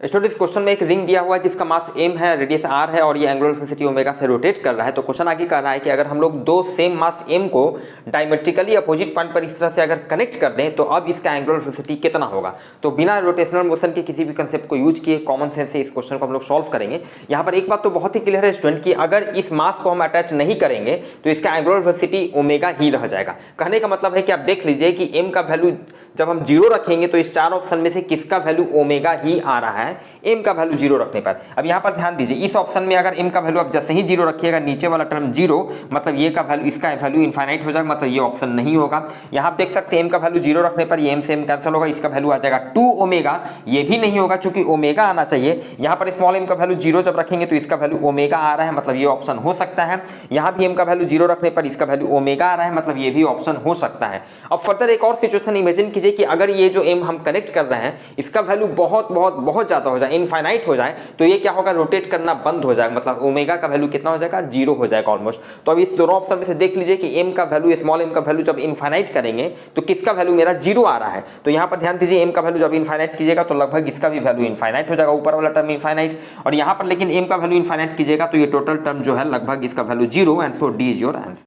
Students question में एक ring दिया हुआ है जिसका मास m है, रेडियस r है और ये एंगुलर वेलोसिटी ओमेगा से रोटेट कर रहा है। तो क्वेश्चन आगे कह रहा है कि अगर हम लोग दो सेम मास m को डायमेट्रिकली अपोजिट पॉइंट पर इस तरह से अगर कनेक्ट कर दें तो अब इसका एंगुलर वेलोसिटी कितना होगा। तो बिना रोटेशनल मोशन के किसी भी कंसेप्ट को यूज किए कॉमन सेंस से इस क्वेश्चन को हम लोग सॉल्व करेंगे। यहाँ पर एक बात तो बहुत ही क्लियर है स्टूडेंट कि अगर इस मास को हम अटैच नहीं करेंगे तो इसका एंगुलर वेलोसिटी ओमेगा ही रह जाएगा। कहने का मतलब है कि आप देख लीजिए कि m का वैल्यू जब हम जीरो रखेंगे तो इस चार ऑप्शन में से किसका वैल्यू ओमेगा ही आ रहा है, m का वैल्यू जीरो रखने पर। अब यहाँ पर ध्यान दीजिए, इस ऑप्शन में अगर m का वैल्यू आप जैसे ही जीरो रखिएगा नीचे वाला टर्म जीरो, मतलब ये का वैल्यू इसका वैल्यू इनफाइनाइट हो जाएगा, मतलब ये ऑप्शन नहीं होगा। यहाँ आप देख सकते हैं m का वैल्यू जीरो रखने पर ये m से m कैंसिल होगा, इसका वैल्यू आ जाएगा 2 ओमेगा, ये भी नहीं होगा चूंकि ओमेगा आना चाहिए। यहाँ पर स्मॉल m का वैल्यू जीरो जब रखेंगे तो इसका वैल्यू ओमेगा आ रहा है, मतलब ये ऑप्शन हो सकता है। यहाँ भी m का वैल्यू जीरो रखने पर इसका वैल्यू ओमेगा आ रहा है, मतलब ये भी ऑप्शन हो सकता है। अब फर्दर एक और सिचुएशन इमेजिन कीजिए कि अगर ये जो m हम कनेक्ट कर रहे हैं इसका वैल्यू बहुत ज्यादा हो जाए, इनफाइनाइट हो जाए, तो ये क्या होगा, रोटेट करना बंद हो जाएगा, मतलब ओमेगा का वैल्यू कितना हो जाएगा, जीरो हो जाएगा ऑलमोस्ट। तो अब इस दोनों ऑप्शन में से देख लीजिए कि m का वैल्यू, स्मॉल m का वैल्यू जब इनफाइनाइट करेंगे तो किसका वैल्यू मेरा जीरो आ रहा है। तो यहाँ पर ध्यान दीजिए m का वैल्यू जब इनफाइनाइट कीजिएगा तो लगभग इसका भी वैल्यू इनफाइनाइट हो जाएगा, ऊपर वाला टर्म इनफाइनाइट, और यहाँ पर लेकिन m का वैल्यू इनफाइनाइट कीजिएगा तो ये टोटल टर्म जो है लगभग इसका value zero, and so D is your answer.